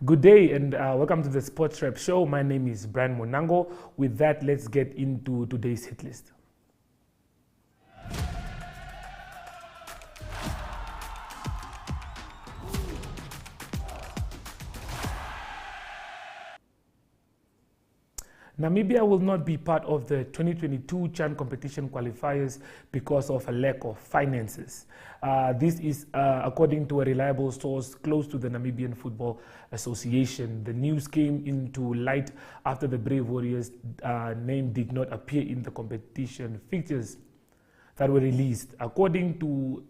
Good day and welcome to the Sports Rep Show. My name is Brian Munango. With that, let's get into today's hit list. Namibia will not be part of the 2022 CHAN competition qualifiers because of a lack of finances. This is according to a reliable source close to the Namibian Football Association. The news came into light after the Brave Warriors' name did not appear in the competition fixtures that were released. According to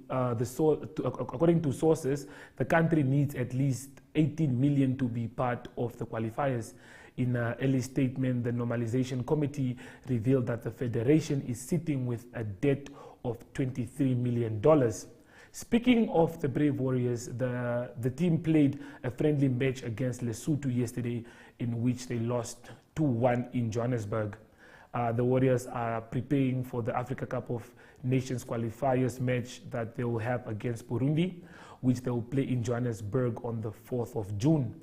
sources, the country needs at least 18 million to be part of the qualifiers. In an early statement, the Normalization Committee revealed that the federation is sitting with a debt of $23 million. Speaking of the Brave Warriors, the team played a friendly match against Lesotho yesterday in which they lost 2-1 in Johannesburg. The Warriors are preparing for the Africa Cup of Nations qualifiers match that they will have against Burundi, which they will play in Johannesburg on the 4th of June.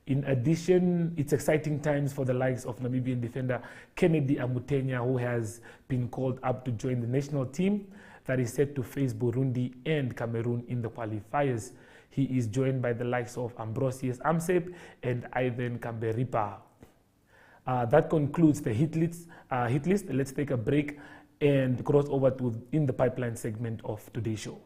In addition, it's exciting times for the likes of Namibian defender Kennedy Amutenya, who has been called up to join the national team that is set to face Burundi and Cameroon in the qualifiers. He is joined by the likes of Ambrosius Amsep and Ivan Kamberipa. That concludes the hit list. Let's take a break and cross over to In the Pipeline segment of today's show.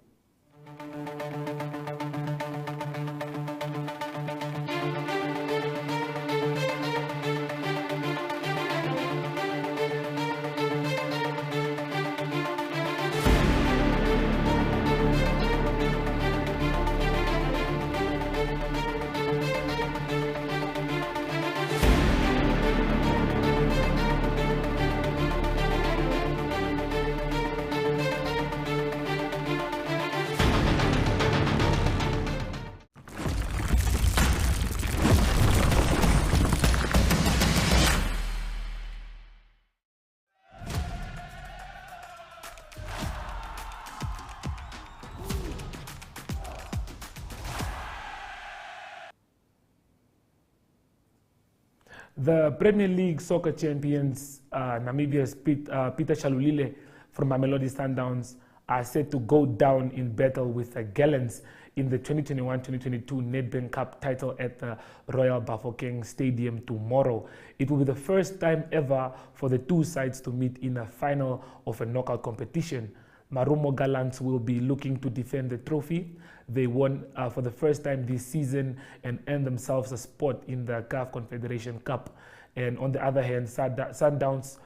The Premier League soccer champions, Namibia's Peter Shalulile from Mamelodi Sundowns, are set to go down in battle with the Gallants in the 2021-2022 Nedbank Cup title at the Royal Bafokeng Stadium tomorrow. It will be the first time ever for the two sides to meet in a final of a knockout competition. Marumo Gallants will be looking to defend the trophy. They won for the first time this season and earned themselves a spot in the CAF Confederation Cup. And on the other hand, Sundowns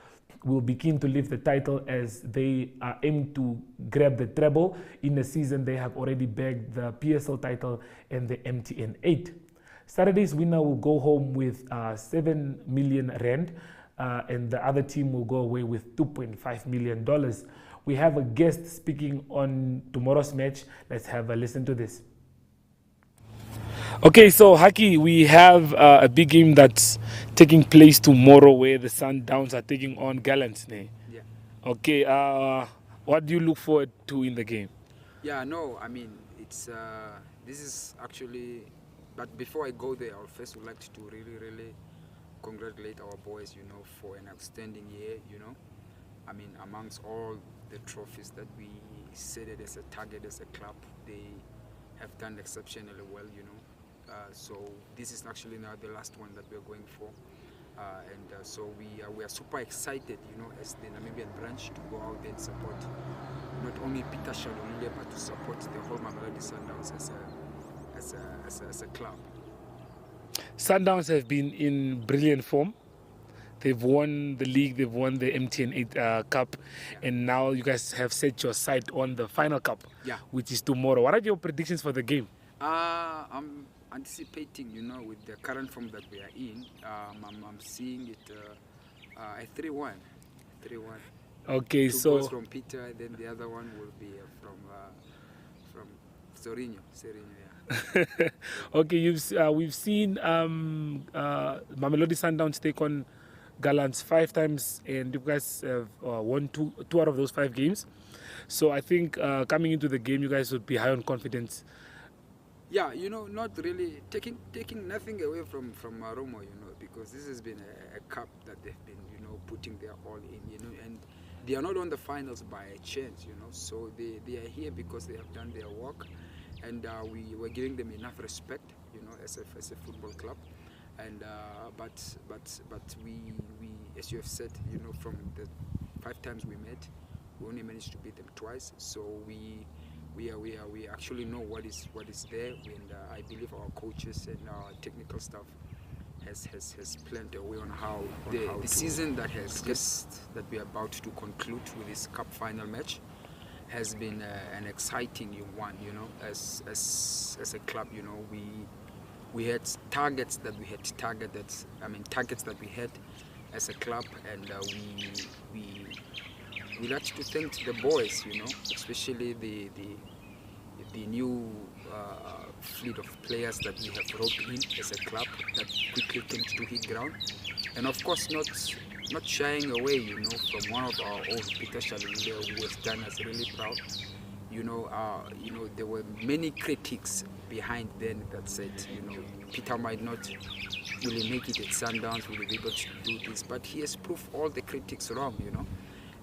will be keen to lift the title as they aim to grab the treble. In the season, they have already bagged the PSL title and the MTN 8. Saturday's winner will go home with 7 million rand, and the other team will go away with $2.5 million. We have a guest speaking on tomorrow's match. Let's have a listen to this. Okay, so Haki, we have a big game that's taking place tomorrow where the Sundowns are taking on Gallants. Yeah. Okay, what do you look forward to in the game? Yeah, no, I mean, it's this is actually, but before I go there, I first would like to really congratulate our boys, for an outstanding year, I mean, amongst all the trophies that we set it as a target as a club, they have done exceptionally well, so this is actually now the last one that we're going for, and so we are super excited, as the Namibian branch to go out and support not only Peter Shalulile but to support the whole Mamelodi Sundowns as a club. Sundowns have been in brilliant form. They've won the league, they've won the MTN 8 Cup, and now you guys have set your sight on the final cup, which is tomorrow. What are your predictions for the game? I'm anticipating, with the current form that we are in, I'm seeing it at 3-1. Okay, Two so goals from Peter, then the other one will be from Sorinho. Yeah. Okay, we've seen Mamelodi Sundowns take on Gallants 5 times, and you guys have won two out of those 5 games. So I think coming into the game, you guys would be high on confidence. Yeah, not really taking nothing away from Marumo, because this has been a cup that they've been, putting their all in, and they are not on the finals by chance, so they are here because they have done their work, and we were giving them enough respect, as a football club, and but we as you have said, from the 5 times we met, we only managed to beat them twice, so we actually know what is there, and I believe our coaches and our technical staff has planned a way on how the season that we are about to conclude with this cup final match has been an exciting one. As a club, we had targets that we had as a club, and we like to thank the boys, especially the new fleet of players that we have brought in as a club that quickly came to hit ground, and of course not shying away, from one of our own, Peter Shalulile, who has done us really proud. There were many critics behind then that said, Peter might not really make it at Sundowns, will be able to do this, but he has proved all the critics wrong,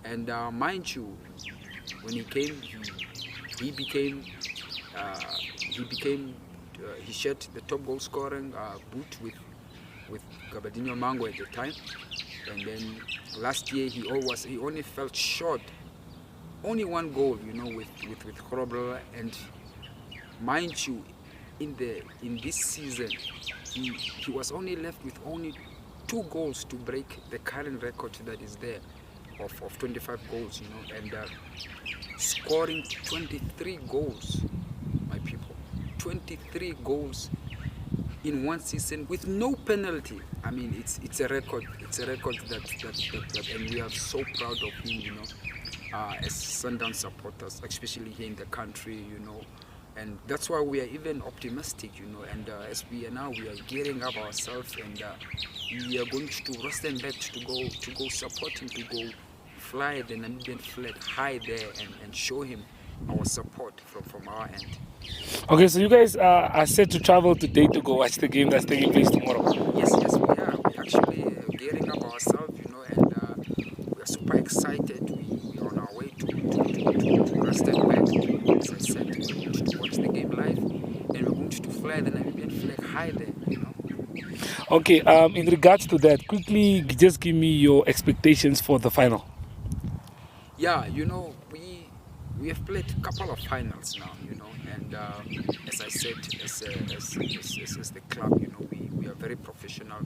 And mind you, when he came, he shared the top goal scoring boot with Gabadinho Mango at the time, and then last year he only fell short, only 1 goal, with Horrible, and mind you, in this season he was only left with only 2 goals to break the current record that is there of 25 goals, and scoring 23 goals, my people, 23 goals in one season with no penalty. I mean, it's a record. It's a record that and we are so proud of him, as Sundowns supporters, especially here in the country, and that's why we are even optimistic, and as we are gearing up ourselves, and we are going to Rustenburg to go support him, to go fly the Namibian flag high there and show him our support from our end. Okay, so you guys are set to travel today to go watch the game that's taking place tomorrow. Yes, we are. We're actually gearing up ourselves, and we are super excited. We are on our way to Rustenburg, as I said, to watch the game live, and we're going to fly the Namibian flag high there, Okay, in regards to that, quickly just give me your expectations for the final. Yeah, we have played a couple of finals now, and as I said, as the club, we are very professional,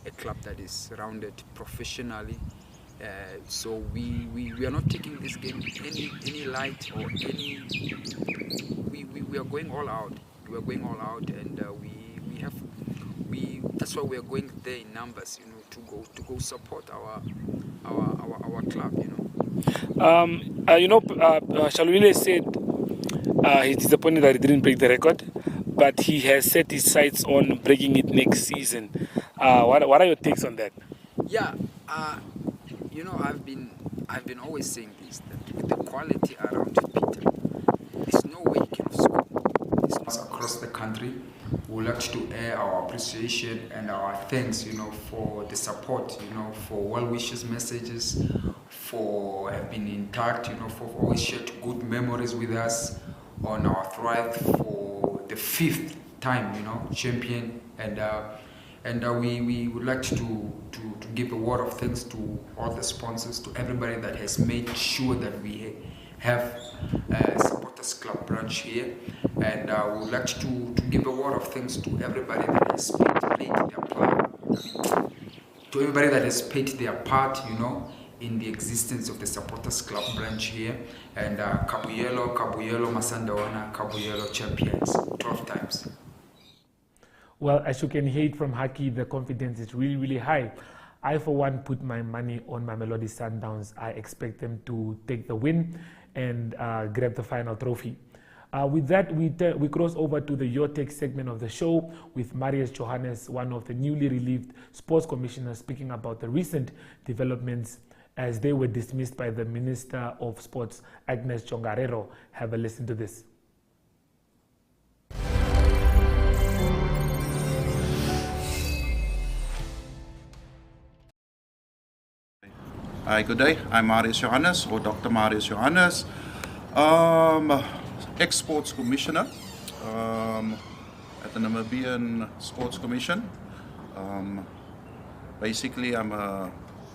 a club that is rounded professionally, so we are not taking this game any light or any. We are going all out. We are going all out, and that's why we are going there in numbers, to go support our club, Shalulile said he's disappointed that he didn't break the record, but he has set his sights on breaking it next season. What are your takes on that? Yeah, I've been always saying this, that with the quality around Peter, there's no way he can score. Across the country, we would like to air our appreciation and our thanks, for the support, for well wishes messages, for have been in touch, for always shared good memories with us on our thrive for the 5th time, champion, and we would like to give a word of thanks to all the sponsors, to everybody that has made sure that we have a supporters club branch here, and we would like to give a word of thanks to everybody that has played their part, to everybody that has played their part, in the existence of the supporters club branch here, and Kabuyelo, Masandawana, Kabuyelo champions 12 times. Well, as you can hear it from Haki, the confidence is really, really high. I, for one, put my money on Mamelodi Sundowns. I expect them to take the win and grab the final trophy. With that, we cross over to the Your Take segment of the show with Marius Johannes, one of the newly relieved sports commissioners, speaking about the recent developments as they were dismissed by the Minister of Sports, Agnes Chongarero. Have a listen to this. Hi, good day. I'm Marius Johannes, or Dr. Marius Johannes, ex-sports commissioner at the Namibian Sports Commission. Basically, I'm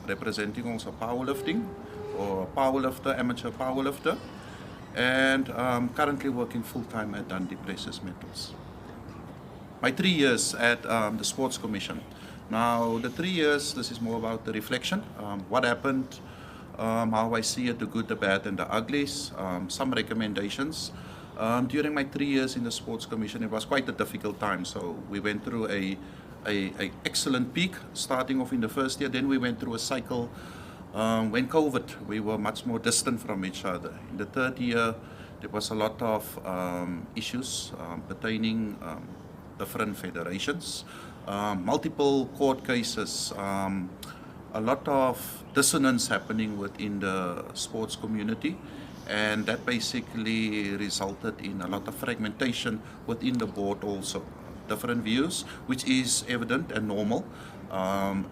representing also powerlifting, or powerlifter, amateur powerlifter, and currently working full-time at Dundee Precious Metals. My 3 years at the Sports Commission. Now, the 3 years, this is more about the reflection, what happened, how I see it, the good, the bad, and the uglies, some recommendations. During my 3 years in the Sports Commission, it was quite a difficult time. So we went through a excellent peak, starting off in the first year. Then we went through a cycle. When COVID, we were much more distant from each other. In the third year, there was a lot of issues pertaining different federations. Multiple court cases, a lot of dissonance happening within the sports community, and that basically resulted in a lot of fragmentation within the board also. Different views, which is evident and normal,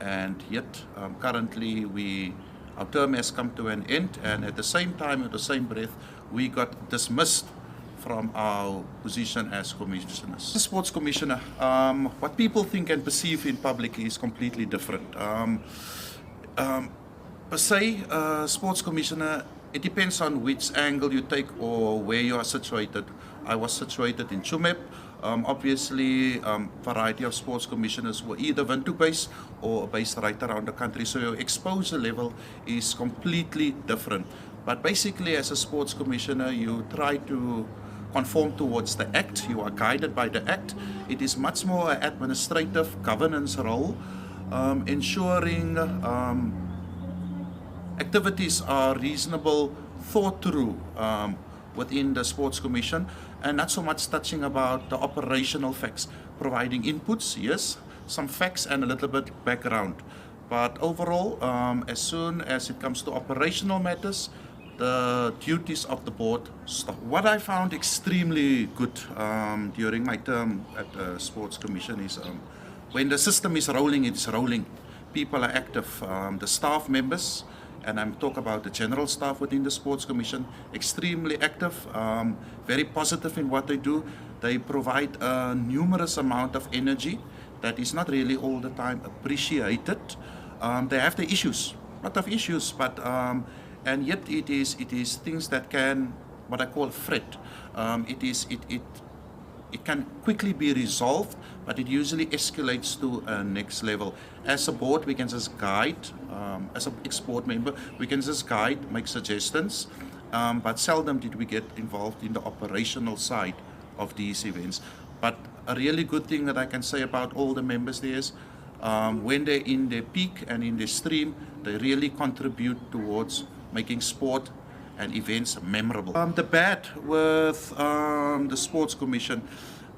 and yet currently our term has come to an end, and at the same time, at the same breath, we got dismissed from our position as commissioners. The sports commissioner, what people think and perceive in public is completely different. Per se, sports commissioner, it depends on which angle you take or where you are situated. I was situated in Chumep. Obviously, variety of sports commissioners were either Windhoek-based or based right around the country, so your exposure level is completely different. But basically, as a sports commissioner, you try to conform towards the Act. You are guided by the Act. It is much more an administrative governance role, ensuring activities are reasonable, thought through within the Sports Commission, and not so much touching about the operational facts, providing inputs, yes, some facts and a little bit background. But overall, as soon as it comes to operational matters, the duties of the board stop. What I found extremely good during my term at the Sports Commission is when the system is rolling, it's rolling. People are active. The staff members, and I'm talking about the general staff within the Sports Commission, extremely active, very positive in what they do. They provide a numerous amount of energy that is not really all the time appreciated. They have the issues, a lot of issues, but and yet it is things that can, what I call fret. It can quickly be resolved, but it usually escalates to a next level. As a board, we can just guide. As an ex-board member, we can just guide, make suggestions, but seldom did we get involved in the operational side of these events. But a really good thing that I can say about all the members there is, when they're in their peak and in their stream, they really contribute towards making sport and events memorable. The bad with the Sports Commission,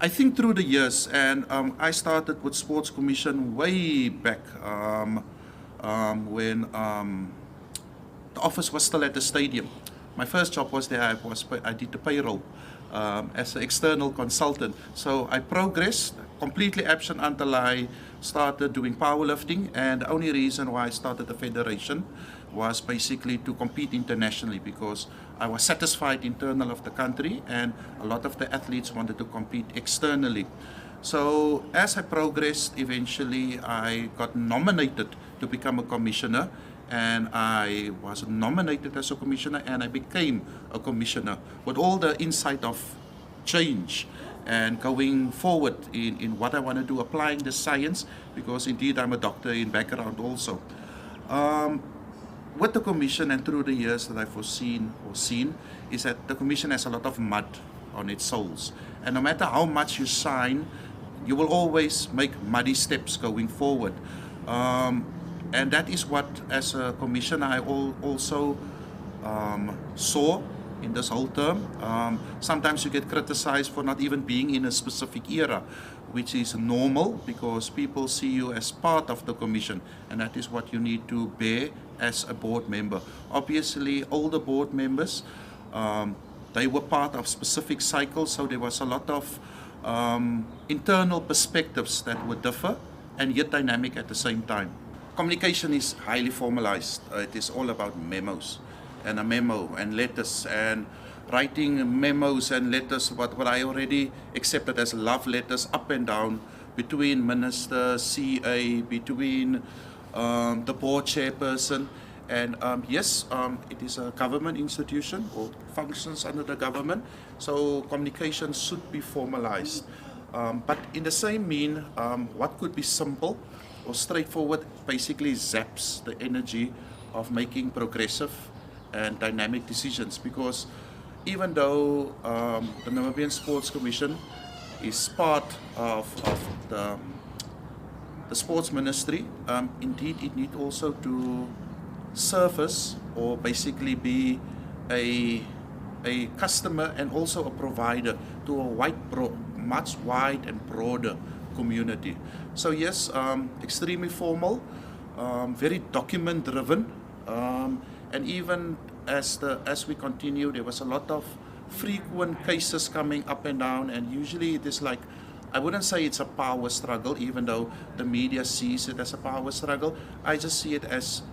I think through the years, and I started with Sports Commission way back when the office was still at the stadium. My first job was there. I did the payroll as an external consultant. So I progressed, completely absent until I started doing powerlifting, and the only reason why I started the federation was basically to compete internationally, because I was satisfied internal of the country and a lot of the athletes wanted to compete externally. So as I progressed, eventually I got nominated to become a commissioner, and I was nominated as a commissioner and I became a commissioner with all the insight of change and going forward in what I want to do, applying the science, because indeed I'm a doctor in background also. With the commission and through the years that I've seen is that the commission has a lot of mud on its soles, and no matter how much you sign, you will always make muddy steps going forward. And that is what, as a commissioner, I also saw in this whole term. Sometimes you get criticized for not even being in a specific era, which is normal because people see you as part of the commission, and that is what you need to bear as a board member. Obviously, all the board members, they were part of specific cycles, so there was a lot of internal perspectives that would differ and yet dynamic at the same time. communication is highly formalized. It is all about memos and a memo and letters and writing memos and letters, what I already accepted as love letters up and down between minister, CA, between the board chairperson. And yes, it is a government institution or functions under the government, so communication should be formalized. But in the same mean, what could be simple or straightforward basically zaps the energy of making progressive and dynamic decisions, because even though the Namibian Sports Commission is part of the sports ministry, indeed it need also to service or basically be a customer and also a provider to a much wide and broader community. So yes, extremely formal, very document driven, and even as we continue, there was a lot of frequent cases coming up and down, and usually it is like, I wouldn't say it's a power struggle, even though the media sees it as a power struggle. I just see it as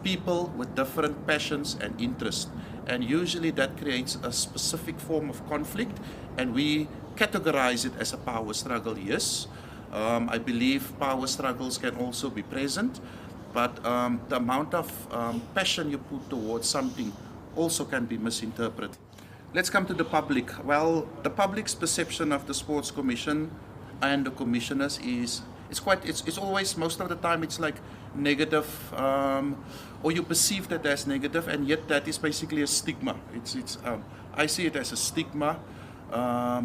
people with different passions and interests, and usually that creates a specific form of conflict, and we categorize it as a power struggle. Yes, I believe power struggles can also be present, but the amount of passion you put towards something also can be misinterpreted. Let's come to the public. Well, the public's perception of the Sports Commission and the commissioners is it's always, most of the time, it's like negative, or you perceive that as negative, and yet that is basically a stigma. I see it as a stigma,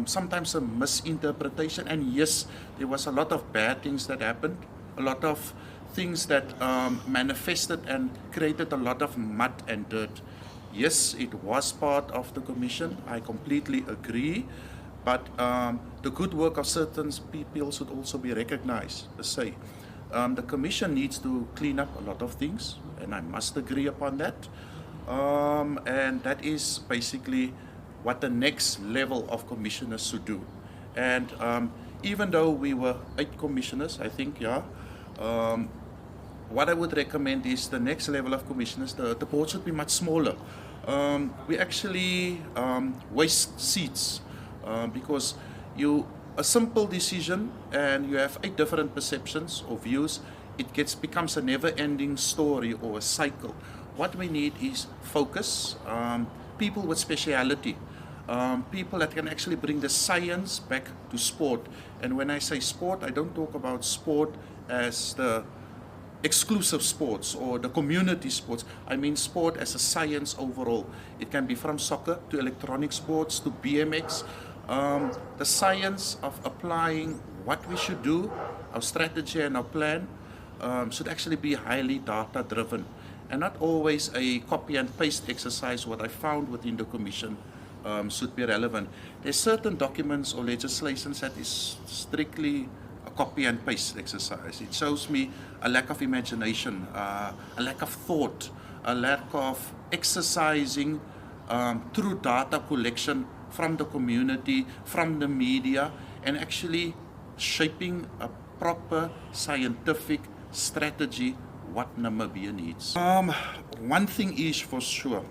sometimes a misinterpretation, and yes, there was a lot of bad things that happened, a lot of things that manifested and created a lot of mud and dirt. Yes, it was part of the commission, I completely agree, but the good work of certain people should also be recognized, per se. The commission needs to clean up a lot of things, and I must agree upon that. And that is basically what the next level of commissioners should do. And even though we were 8 commissioners, I think, yeah, what I would recommend is the next level of commissioners, the board should be much smaller. We actually waste seats because a simple decision and you have 8 different perceptions or views, it becomes a never-ending story or a cycle. What we need is focus, people with speciality, people that can actually bring the science back to sport. And when I say sport, I don't talk about sport as the exclusive sports or the community sports. I mean sport as a science overall. It can be from soccer to electronic sports to BMX. The science of applying what we should do, our strategy and our plan, should actually be highly data driven and not always a copy and paste exercise. What I found within the commission should be relevant. There's certain documents or legislations that is strictly a copy and paste exercise. It shows me a lack of imagination, a lack of thought, a lack of exercising through data collection from the community, from the media, and actually shaping a proper scientific strategy what Namibia needs. One thing is for sure,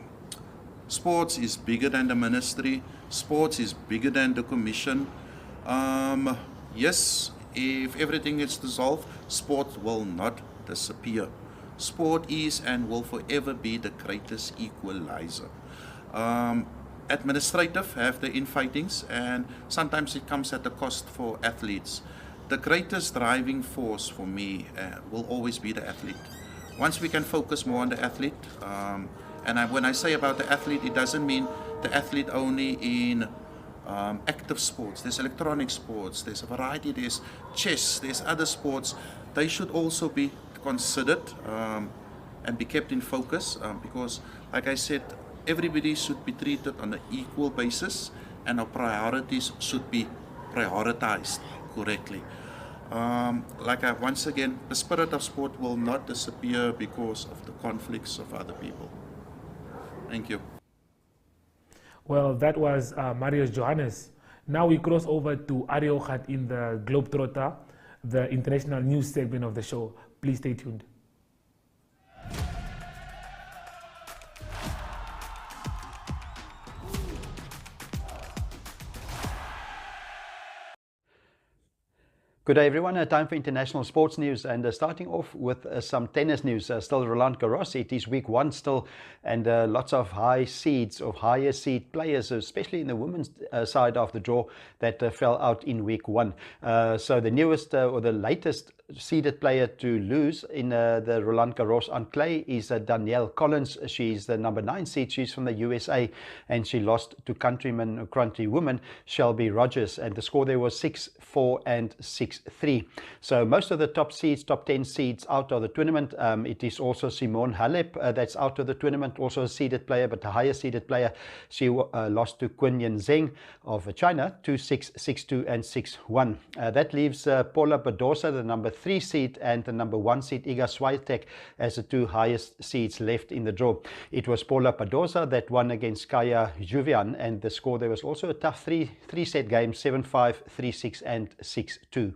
sports is bigger than the ministry, sports is bigger than the commission. Yes, if everything is dissolved, sport will not disappear. Sport is and will forever be the greatest equalizer. Administrative have the infightings, and sometimes it comes at the cost for athletes. The greatest driving force for me will always be the athlete. Once we can focus more on the athlete, when I say about the athlete, it doesn't mean the athlete only in active sports. There's electronic sports, there's a variety, there's chess, there's other sports. They should also be considered and be kept in focus because, like I said, everybody should be treated on an equal basis and our priorities should be prioritized correctly. Once again, the spirit of sport will not disappear because of the conflicts of other people. Thank you. Well, that was Marius Johannes. Now we cross over to Ariogat in the Globetrotter, the international news segment of the show. Please stay tuned. Good day everyone, time for international sports news, and starting off with some tennis news. Still Roland Garros, it is week 1 still, and lots of high seeds or higher seed players, especially in the women's side of the draw, that fell out in week 1. So the newest or the latest seeded player to lose in the Roland Garros on clay is Danielle Collins. She's the number 9 seed. She's from the USA, and she lost to countrywoman Shelby Rogers, and the score there was 6-4 and 6-3. So most of the top 10 seeds out of the tournament. It is also Simone Halep that's out of the tournament, also a seeded player, but a higher seeded player. She lost to Quinyan Zheng of China 2-6, 6-2 and 6-1. That leaves Paula Badosa, the number 3 seed, and the number 1 seed Iga Swiatek as the 2 highest seeds left in the draw. It was Paula Badosa that won against Kaya Juvian, and the score there was also a tough three-set game, 7-5, 3-6 and 6-2.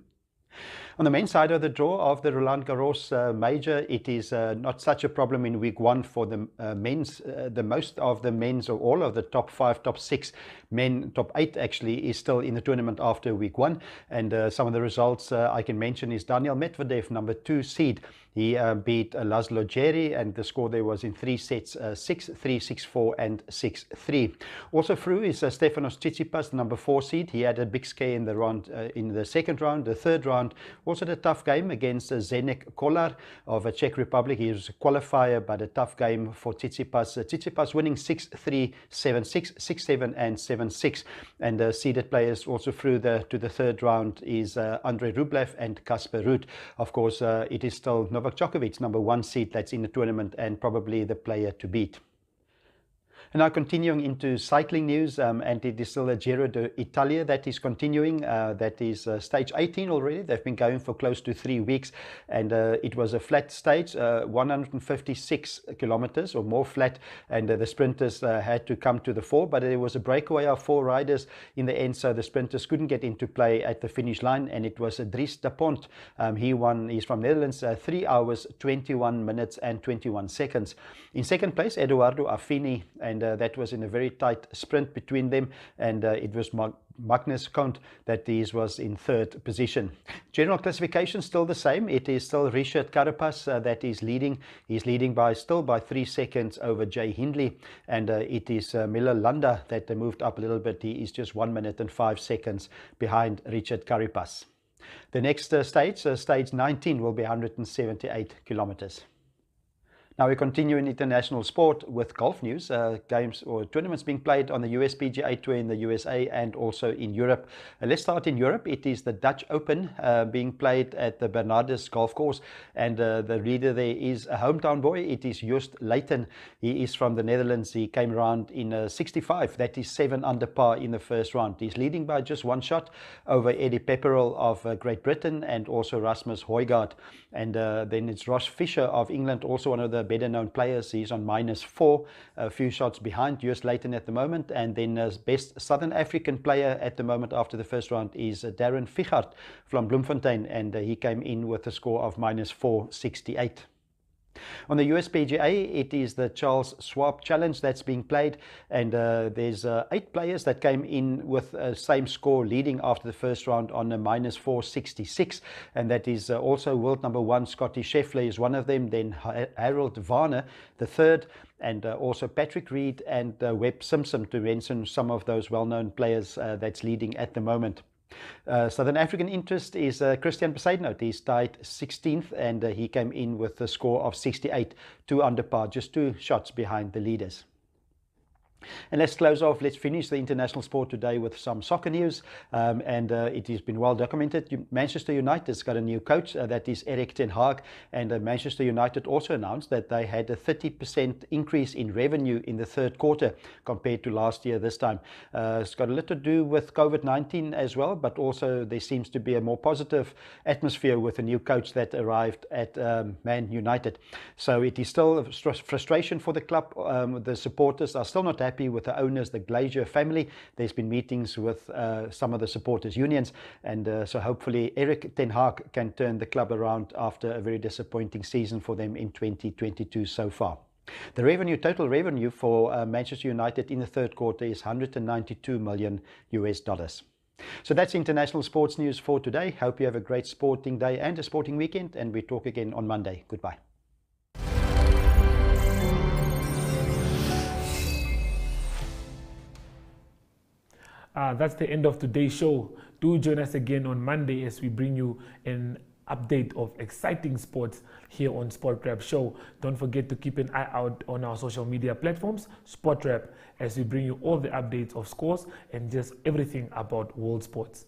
On the men's side of the draw of the Roland Garros major, it is not such a problem in week 1 for the men's. The most of the men's, or all of the top 5, top 6 men, top 8 actually, is still in the tournament after week 1. And some of the results I can mention is Daniel Medvedev, number 2 seed. He beat Laszlo Djere, and the score there was in 3 sets, 6-3, 6-4 and 6-3. Also through is Stefanos Tsitsipas, the number 4 seed. He had a big scare in the round, in the second round. The third round, also a tough game against Zdeněk Kolar of the Czech Republic. He was a qualifier, but a tough game for Tsitsipas. Tsitsipas winning 6-3, 7-6, 6-7 and 7-6. And seeded players also through to the third round is Andrei Rublev and Casper Ruud. Of course, it is still Novak Djokovic, number 1 seed, that's in the tournament and probably the player to beat. And now continuing into cycling news, and it is still a Giro d'Italia that is continuing. That is stage 18 already. They've been going for close to 3 weeks, and it was a flat stage, 156 kilometers or more flat, and the sprinters had to come to the fore, but there was a breakaway of 4 riders in the end, so the sprinters couldn't get into play at the finish line, and it was Dries de Pont. He won. He's from Netherlands, 3 hours, 21 minutes and 21 seconds. In second place, Eduardo Affini, and that was in a very tight sprint between them, and it was Magnus Cont that was in third position. General classification still the same. It is still Richard Carapaz that is leading. He's leading by 3 seconds over Jay Hindley, and it is Miller Landa that moved up a little bit. He is just 1 minute and 5 seconds behind Richard Carapaz. The next stage, stage 19, will be 178 kilometers. Now we continue in international sport with golf news. Games or tournaments being played on the US PGA Tour in the USA and also in Europe. Let's start in Europe. It is the Dutch Open being played at the Bernardus Golf Course, and the leader there is a hometown boy. It is Joost Luiten. He is from the Netherlands. He came around in 65. That is 7 under par in the first round. He's leading by just 1 shot over Eddie Pepperell of Great Britain and also Rasmus Højgaard. And then it's Ross Fisher of England, also one of the better known players. He's on -4, a few shots behind Joost Luiten at the moment. And then best Southern African player at the moment after the first round is Darren Fichart from Bloemfontein, and he came in with a score of -468. On the US PGA, it is the Charles Schwab Challenge that's being played, and there's 8 players that came in with the same score leading after the first round on a -466, and that is also world number 1 Scotty Scheffler is one of them, then Harold Varner the third, and also Patrick Reed and Webb Simpson, to mention some of those well-known players that's leading at the moment. Southern African interest is Christian Besaidnout. He's tied 16th, and he came in with a score of 68, 2 under par, just 2 shots behind the leaders. And let's close off, let's finish the international sport today with some soccer news, and it has been well documented. Manchester United's got a new coach, that is Erik ten Hag, and Manchester United also announced that they had a 30% increase in revenue in the third quarter compared to last year this time. It's got a little to do with COVID-19 as well, but also there seems to be a more positive atmosphere with a new coach that arrived at Man United. So it is still frustration for the club. The supporters are still not happy with the owners, the Glazer family. There's been meetings with some of the supporters' unions, and so hopefully Erik ten Hag can turn the club around after a very disappointing season for them in 2022 so far. The total revenue for Manchester United in the third quarter is $192 million. So that's international sports news for today. Hope you have a great sporting day and a sporting weekend, and we talk again on Monday. Goodbye. That's the end of today's show. Do join us again on Monday as we bring you an update of exciting sports here on Sport Rap Show. Don't forget to keep an eye out on our social media platforms, Sport Rap, as we bring you all the updates of scores and just everything about world sports.